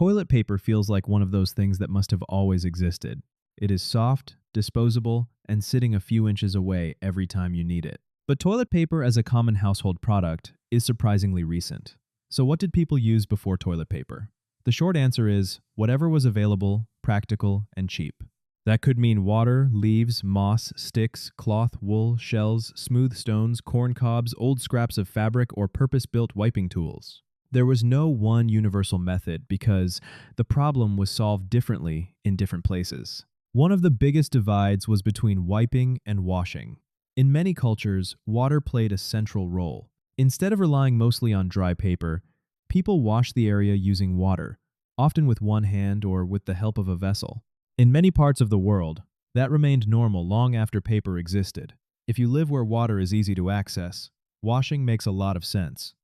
Toilet paper feels like one of those things that must have always existed. It is soft, disposable, and sitting a few inches away every time you need it. But toilet paper as a common household product is surprisingly recent. So what did people use before toilet paper? The short answer is whatever was available, practical, and cheap. That could mean water, leaves, moss, sticks, cloth, wool, shells, smooth stones, corn cobs, old scraps of fabric, or purpose-built wiping tools. There was no one universal method because the problem was solved differently in different places. One of the biggest divides was between wiping and washing. In many cultures, water played a central role. Instead of relying mostly on dry paper, people washed the area using water, often with one hand or with the help of a vessel. In many parts of the world, that remained normal long after paper existed. If you live where water is easy to access, washing makes a lot of sense.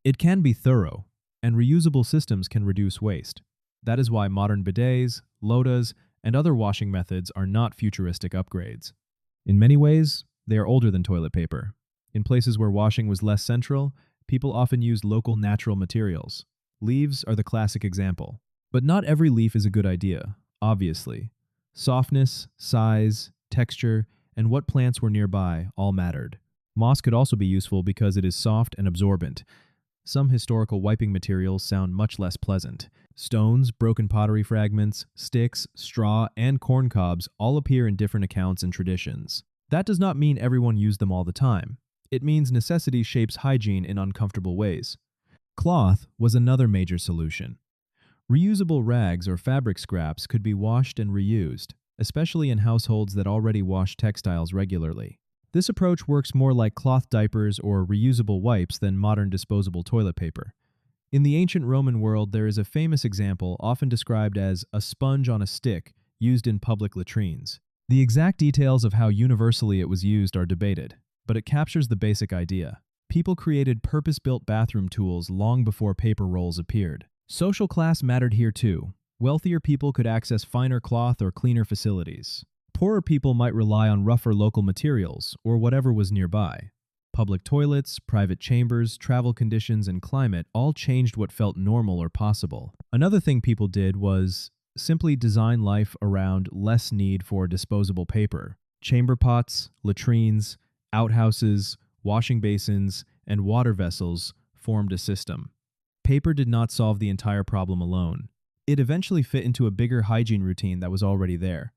It can be thorough, and reusable systems can reduce waste. That is why modern bidets, lotas, and other washing methods are not futuristic upgrades. In many ways, they are older than toilet paper. In places where washing was less central, people often used local natural materials. Leaves are the classic example. But not every leaf is a good idea, obviously. Softness, size, texture, and what plants were nearby all mattered. Moss could also be useful because it is soft and absorbent. Some historical wiping materials sound much less pleasant. Stones, broken pottery fragments, sticks, straw, and corn cobs all appear in different accounts and traditions. That does not mean everyone used them all the time. It means necessity shapes hygiene in uncomfortable ways. Cloth was another major solution. Reusable rags or fabric scraps could be washed and reused, especially in households that already wash textiles regularly. This approach works more like cloth diapers or reusable wipes than modern disposable toilet paper. In the ancient Roman world, there is a famous example often described as a sponge on a stick used in public latrines. The exact details of how universally it was used are debated, but it captures the basic idea. People created purpose-built bathroom tools long before paper rolls appeared. Social class mattered here too. Wealthier people could access finer cloth or cleaner facilities. Poorer people might rely on rougher local materials or whatever was nearby. Public toilets, private chambers, travel conditions, and climate all changed what felt normal or possible. Another thing people did was simply design life around less need for disposable paper. Chamber pots, latrines, outhouses, washing basins, and water vessels formed a system. Paper did not solve the entire problem alone. It eventually fit into a bigger hygiene routine that was already there.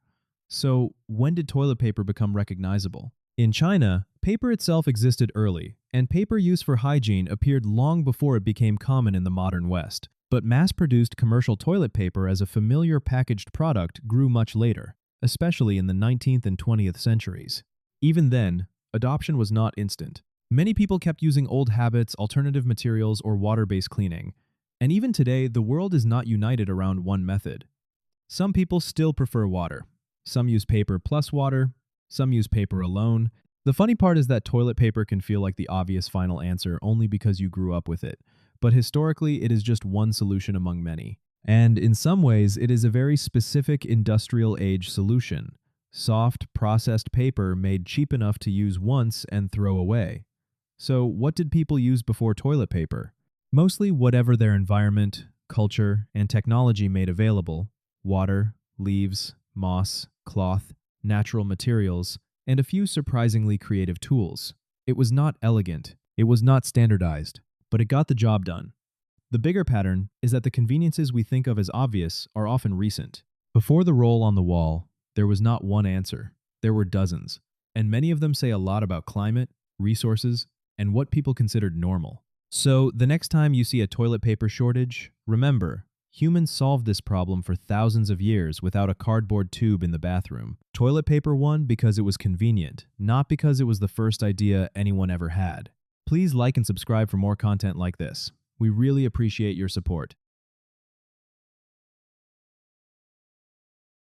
So, when did toilet paper become recognizable? In China, paper itself existed early, and paper use for hygiene appeared long before it became common in the modern West. But mass-produced commercial toilet paper as a familiar packaged product grew much later, especially in the 19th and 20th centuries. Even then, adoption was not instant. Many people kept using old habits, alternative materials, or water-based cleaning. And even today, the world is not united around one method. Some people still prefer water. Some use paper plus water. Some use paper alone. The funny part is that toilet paper can feel like the obvious final answer only because you grew up with it. But historically, it is just one solution among many. And in some ways, it is a very specific industrial age solution. Soft, processed paper made cheap enough to use once and throw away. So, what did people use before toilet paper? Mostly whatever their environment, culture, and technology made available: water, leaves, moss, cloth, natural materials, and a few surprisingly creative tools. It was not elegant, it was not standardized, but it got the job done. The bigger pattern is that the conveniences we think of as obvious are often recent. Before the roll on the wall, there was not one answer. There were dozens, and many of them say a lot about climate, resources, and what people considered normal. So, the next time you see a toilet paper shortage, remember, humans solved this problem for thousands of years without a cardboard tube in the bathroom. Toilet paper won because it was convenient, not because it was the first idea anyone ever had. Please like and subscribe for more content like this. We really appreciate your support.